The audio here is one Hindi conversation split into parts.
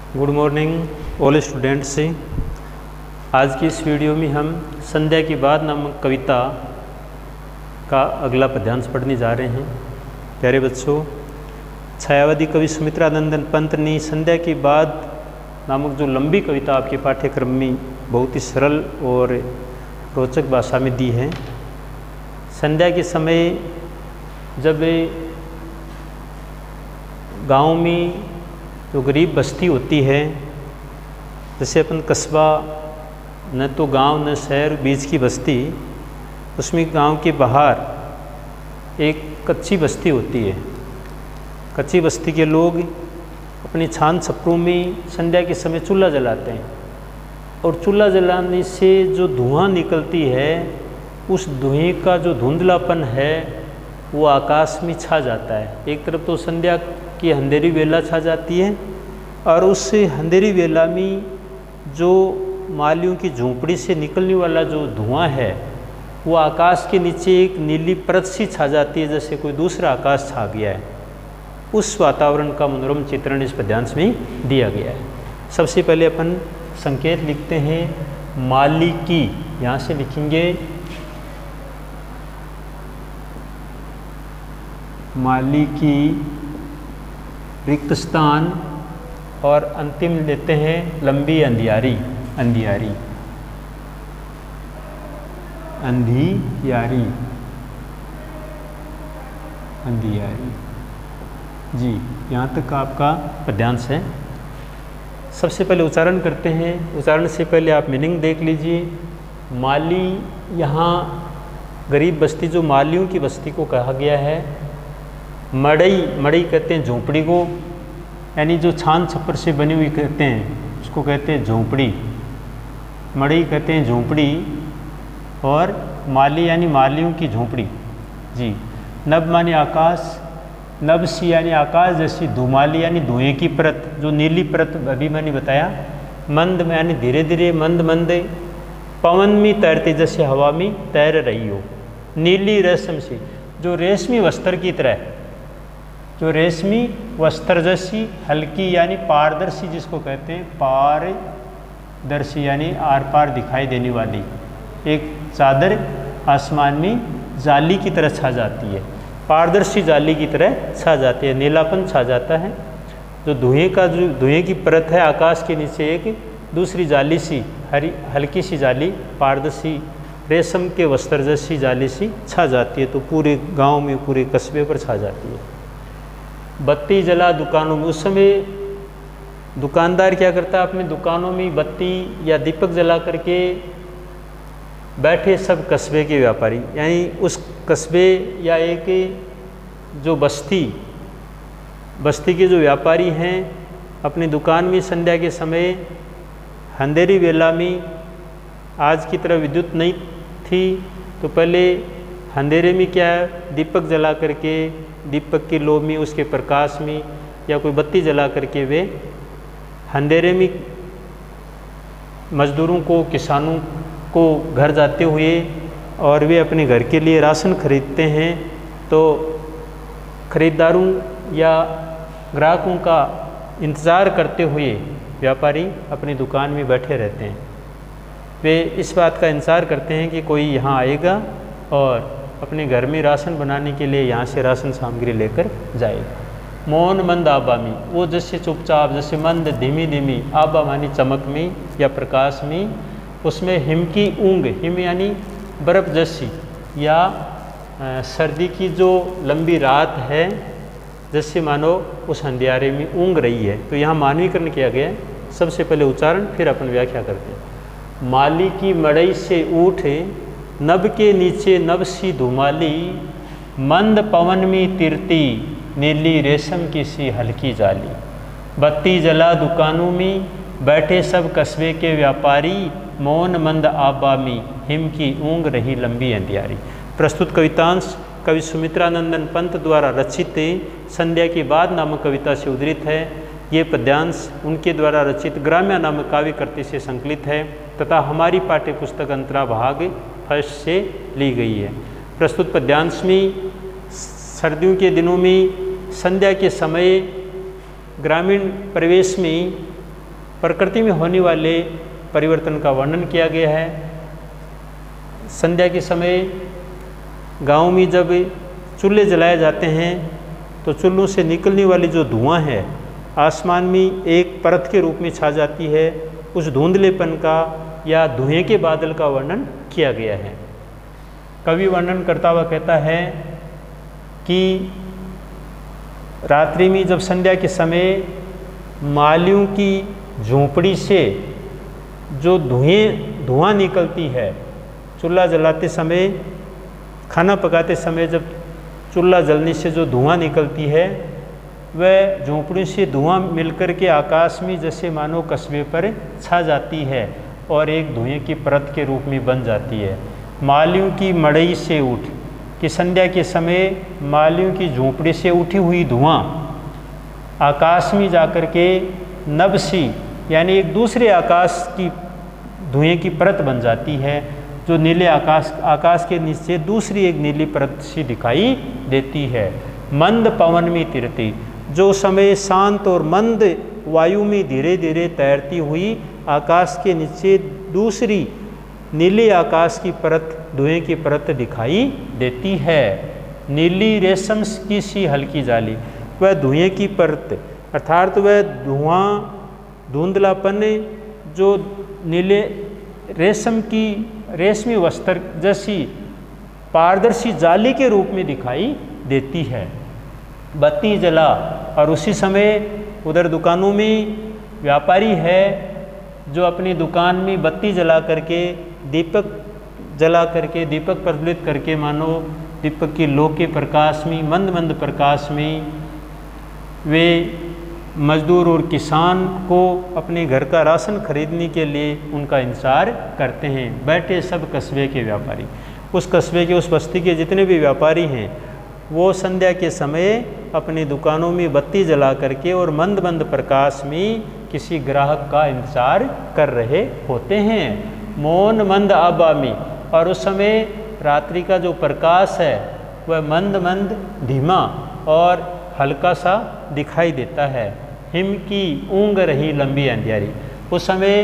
Good morning all students. आज की इस वीडियो में हम संध्या की बाद नामक कविता का अगला पद्यांश पढ़ने जा रहे हैं। प्यारे बच्चों, छायावादी कवि सुमित्रानंदन पंत ने संध्या की बाद नामक जो लंबी कविता आपके पाठ्यक्रम में बहुत ही सरल और रोचक भाषा में दी है। संध्या के समय जब गांव में जो गरीब बस्ती होती है, जैसे अपन कस्बा न तो गांव न शहर बीच की बस्ती, उसमें गांव के बाहर एक कच्ची बस्ती होती है। कच्ची बस्ती के लोग अपनी छान छपरों में संध्या के समय चूल्हा जलाते हैं और चूल्हा जलाने से जो धुआं निकलती है, उस धुएं का जो धुंधलापन है वो आकाश में छा जाता है। एक तरफ तो संध्या की अंधेरी वेला छा जाती है और उस अंधेरी वेला में जो मालियों की झोंपड़ी से निकलने वाला जो धुआं है वो आकाश के नीचे एक नीली परत सी छा जाती है, जैसे कोई दूसरा आकाश छा गया है। उस वातावरण का मनोरम चित्रण इस पद्यांश में दिया गया है। सबसे पहले अपन संकेत लिखते हैं माली की। यहाँ से लिखेंगे माली की रिक्त स्थान और अंतिम लेते हैं लंबी अंधियारी। अंधियारी अंधियारी अंधियारी जी, यहाँ तक आपका पद्यांश है। सबसे पहले उच्चारण करते हैं। उच्चारण से पहले आप मीनिंग देख लीजिए। माली, यहाँ गरीब बस्ती जो मालियों की बस्ती को कहा गया है। मड़ई, मड़ई कहते हैं झोंपड़ी को, यानी जो छान छप्पर से बनी हुई कहते हैं उसको कहते हैं झोंपड़ी। मड़ई कहते हैं झोंपड़ी और माली यानी मालियों की झोंपड़ी जी। नभ माने आकाश, नभ सी यानी आकाश जैसी, धुमाली यानी धुएं की परत, जो नीली परत अभी मैंने बताया। मंद में यानी धीरे धीरे, मंद मंद। पवन में तैरती, जैसे हवा में तैर रही हो। नीली रेशम सी, जो रेशमी वस्त्र की तरह, जो रेशमी वस्त्र जैसी। हल्की यानी पारदर्शी, जिसको कहते हैं पारदर्शी यानी आर पार दिखाई देने वाली एक चादर आसमान में जाली की तरह छा जाती है। पारदर्शी जाली की तरह छा जाती है, नीलापन छा जाता है। जो धुएं की परत है आकाश के नीचे, एक दूसरी जाली सी, हल्की सी जाली, पारदर्शी रेशम के वस्त्र जैसी जाली सी छा जाती है, तो पूरे गांव में, पूरे कस्बे पर छा जाती है। बत्ती जला दुकानों में, उस समय दुकानदार क्या करता है, अपनी दुकानों में बत्ती या दीपक जला करके बैठे सब कस्बे के व्यापारी, यानी उस कस्बे या एक जो बस्ती के जो व्यापारी हैं, अपनी दुकान में संध्या के समय अंधेरी वेला में, आज की तरह विद्युत नहीं थी तो पहले अंधेरे में क्या है, दीपक जला करके, दीपक की लो में, उसके प्रकाश में या कोई बत्ती जला करके वे अंधेरे में मजदूरों को, किसानों को घर जाते हुए और वे अपने घर के लिए राशन खरीदते हैं, तो खरीदारों या ग्राहकों का इंतज़ार करते हुए व्यापारी अपनी दुकान में बैठे रहते हैं। वे इस बात का इंतज़ार करते हैं कि कोई यहाँ आएगा और अपने घर में राशन बनाने के लिए यहाँ से राशन सामग्री लेकर जाएगा। मौन मंद आबा में, वो जैसे चुपचाप, जैसे मंद धीमी धीमी, आबा मानी चमक में या प्रकाश में, उसमें हिम की ऊँग, हिम यानी बर्फ़ जैसी या सर्दी की जो लंबी रात है, जैसे मानो उस अंधियारे में ऊँग रही है। तो यहाँ मानवीकरण किया गया है। सबसे पहले उच्चारण, फिर अपन व्याख्या करते हैं। माली की मड़ई से उठे, नभ के नीचे नभ सी धुमाली, मंद पवन में तिरती, नीली रेशम की सी हल्की जाली। बत्ती जला दुकानों में, बैठे सब कस्बे के व्यापारी, मौन मंद आबा में, हिम की ऊँग रही लंबी अंधियारी। प्रस्तुत कवितांश कवि सुमित्रानंदन पंत द्वारा रचित संध्या की बाद नामक कविता से उद्धृत है। ये पद्यांश उनके द्वारा रचित ग्राम्य नामक काव्य कृति से संकलित है तथा हमारी पाठ्य पुस्तक अंतरा भाग फर्स्ट से ली गई है। प्रस्तुत पद्यांश में सर्दियों के दिनों में संध्या के समय ग्रामीण परिवेश में प्रकृति में होने वाले परिवर्तन का वर्णन किया गया है। संध्या के समय गांव में जब चूल्हे जलाए जाते हैं तो चूल्हों से निकलने वाली जो धुआं है आसमान में एक परत के रूप में छा जाती है। उस धुंधलेपन का या धुएं के बादल का वर्णन किया गया है। कवि वर्णन करता हुआ कहता है कि रात्रि में जब संध्या के समय मालियों की झोंपड़ी से जो धुआं निकलती है, चूल्हा जलाते समय, खाना पकाते समय जब चूल्हा जलने से जो धुआं निकलती है वह झोंपड़ी से धुआं मिलकर के आकाश में जैसे मानो कस्बे पर छा जाती है और एक धुएं की परत के रूप में बन जाती है। मालियों की मड़ई से उठ कि संध्या के समय मालियों की झोंपड़ी से उठी हुई धुआं आकाश में जाकर के नभसी यानी एक दूसरे आकाश की धुएं की परत बन जाती है, जो नीले आकाश के नीचे दूसरी एक नीली परत सी दिखाई देती है। मंद पवन में तिरती, जो समय शांत और मंद वायु में धीरे धीरे तैरती हुई आकाश के नीचे दूसरी नीले आकाश की परत, धुएं की परत दिखाई देती है। नीली रेशम की सी हल्की जाली, वह धुएं की परत अर्थात वह धुआं धुंधलापन जो नीले रेशमी वस्त्र जैसी पारदर्शी जाली के रूप में दिखाई देती है। बत्ती जला, और उसी समय उधर दुकानों में व्यापारी है जो अपनी दुकान में बत्ती जला करके दीपक प्रज्वलित करके मानो दीपक की लौ के प्रकाश में, मंद मंद प्रकाश में वे मजदूर और किसान को अपने घर का राशन खरीदने के लिए उनका इंतजार करते हैं। बैठे सब कस्बे के व्यापारी, उस कस्बे के, उस बस्ती के जितने भी व्यापारी हैं वो संध्या के समय अपनी दुकानों में बत्ती जला करके और मंद मंद प्रकाश में किसी ग्राहक का इंतजार कर रहे होते हैं। मौन मंद आबामी, और उस समय रात्रि का जो प्रकाश है वह मंद मंद धीमा और हल्का सा दिखाई देता है। हिम की ऊँग रही लंबी अंधियारी, उस समय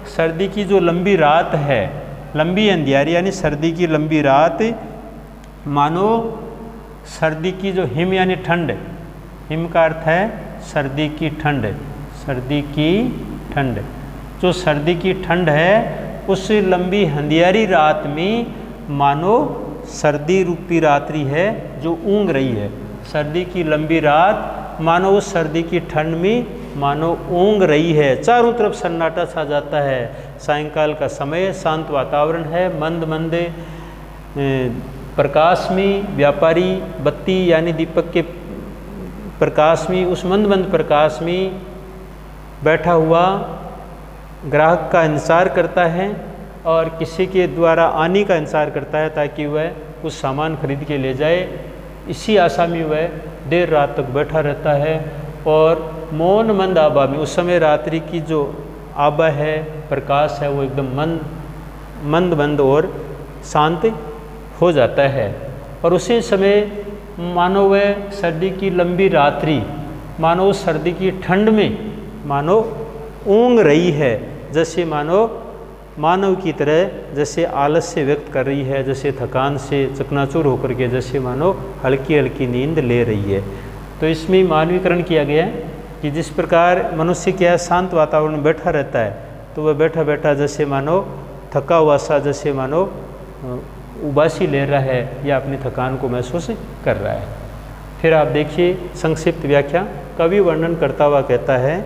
सर्दी की जो लंबी रात है, लंबी अंधियारी यानी सर्दी की लंबी रात, मानो सर्दी की जो हिम यानी ठंड, हिम का अर्थ है सर्दी की ठंड, सर्दी की ठंड, जो सर्दी की ठंड है उस लंबी अंधियारी रात में मानो सर्दी रूपी रात्रि है जो ऊँग रही है। सर्दी की लंबी रात मानो उस सर्दी की ठंड में मानो ऊँग रही है। चारों तरफ सन्नाटा छा जाता है। सायंकाल का समय, शांत वातावरण है, मंद मंद प्रकाश में व्यापारी बत्ती यानी दीपक के प्रकाश में, उस मंद मंद प्रकाश में बैठा हुआ ग्राहक का इंतजार करता है और किसी के द्वारा आने का इंतजार करता है ताकि वह कुछ सामान खरीद के ले जाए। इसी आशा में वह देर रात तक बैठा रहता है। और मौन मंद आबा में, उस समय रात्रि की जो आबा है, प्रकाश है, वो एकदम मंद मंद और शांत हो जाता है। और उसी समय मानो वह सर्दी की लंबी रात्रि, मानो उस सर्दी की ठंड में मानो ऊँग रही है, जैसे मानो मानव की तरह जैसे आलस्य व्यक्त कर रही है, जैसे थकान से चकनाचूर होकर के जैसे मानो हल्की हल्की नींद ले रही है। तो इसमें मानवीकरण किया गया है कि जिस प्रकार मनुष्य क्या शांत वातावरण में बैठा रहता है तो वह बैठा बैठा जैसे मानो थका हुआ सा, जैसे मानो उबासी ले रहा है या अपनी थकान को महसूस कर रहा है। फिर आप देखिए संक्षिप्त व्याख्या। कवि वर्णन करता हुआ कहता है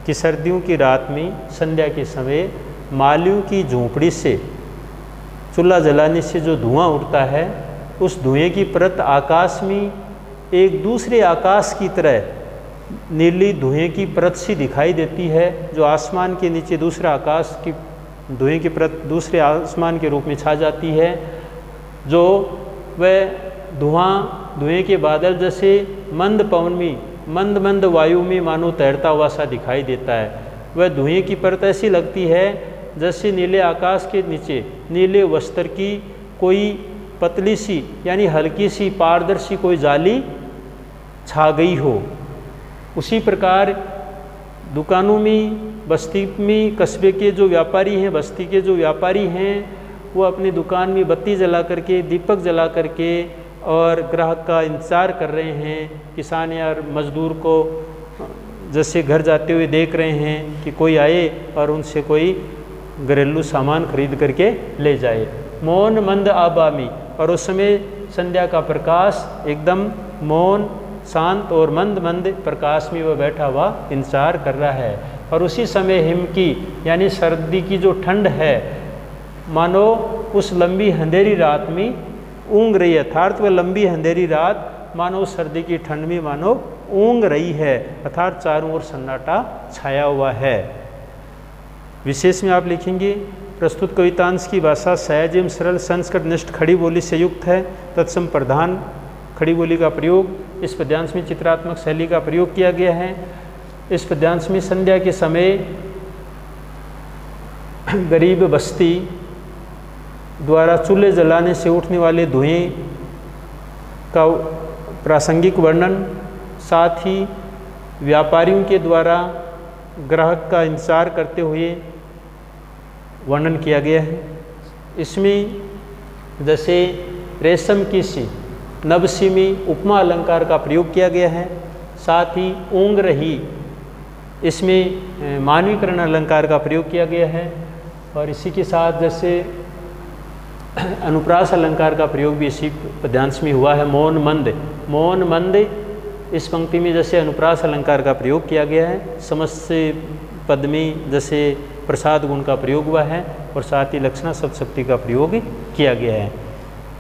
कि सर्दियों की रात में संध्या के समय मालियों की झोंपड़ी से चूल्हा जलाने से जो धुआं उठता है, उस धुएं की परत आकाश में एक दूसरे आकाश की तरह नीली धुएं की परत सी दिखाई देती है, जो आसमान के नीचे दूसरा आकाश की धुएं की परत दूसरे आसमान के रूप में छा जाती है। जो वह धुएं के बादल जैसे मंद पवन में, मंद मंद वायु में मानो तैरता हुआ सा दिखाई देता है। वह धुएं की परत ऐसी लगती है जैसे नीले आकाश के नीचे नीले वस्त्र की कोई पतली सी यानी हल्की सी पारदर्शी कोई जाली छा गई हो। उसी प्रकार दुकानों में, बस्ती में, कस्बे के जो व्यापारी हैं, बस्ती के जो व्यापारी हैं, वो अपनी दुकान में बत्ती जला करके, दीपक जला करके और ग्राहक का इंतज़ार कर रहे हैं। किसान या मज़दूर को जैसे घर जाते हुए देख रहे हैं कि कोई आए और उनसे कोई घरेलू सामान खरीद करके ले जाए। मौन मंद आबामी, और उस समय संध्या का प्रकाश एकदम मौन, शांत और मंद मंद प्रकाश में वह बैठा हुआ इंतजार कर रहा है। और उसी समय हिम की यानी सर्दी की जो ठंड है, मानो उस लंबी अंधेरी रात में ऊँग रही है, अर्थात वह लंबी अंधेरी रात मानो उस सर्दी की ठंड में मानो ऊँग रही है, अर्थात चारों ओर सन्नाटा छाया हुआ है। विशेष में आप लिखेंगे प्रस्तुत कवितांश की भाषा सहज एवं सरल संस्कृत निष्ठ खड़ी बोली से युक्त है। तत्सम प्रधान खड़ी बोली का प्रयोग इस पद्यांश में चित्रात्मक शैली का प्रयोग किया गया है। इस पद्यांश में संध्या के समय गरीब बस्ती द्वारा चूल्हे जलाने से उठने वाले धुएं का प्रासंगिक वर्णन, साथ ही व्यापारियों के द्वारा ग्राहक का इंतजार करते हुए वर्णन किया गया है। इसमें जैसे रेशम की सी, नवसी में उपमा अलंकार का प्रयोग किया गया है। साथ ही ऊँग रही, इसमें मानवीकरण अलंकार का प्रयोग किया गया है। और इसी के साथ जैसे अनुप्रास अलंकार का प्रयोग भी इसी पद्यांश में हुआ है। मौन मंद, मौन मंद, इस पंक्ति में जैसे अनुप्रास अलंकार का प्रयोग किया गया है। समस्त पद में जैसे प्रसाद गुण का प्रयोग हुआ है और साथ ही लक्षणा शब्द शक्ति का प्रयोग किया गया है।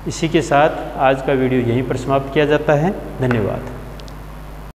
इसी के साथ आज का वीडियो यहीं पर समाप्त किया जाता है। धन्यवाद।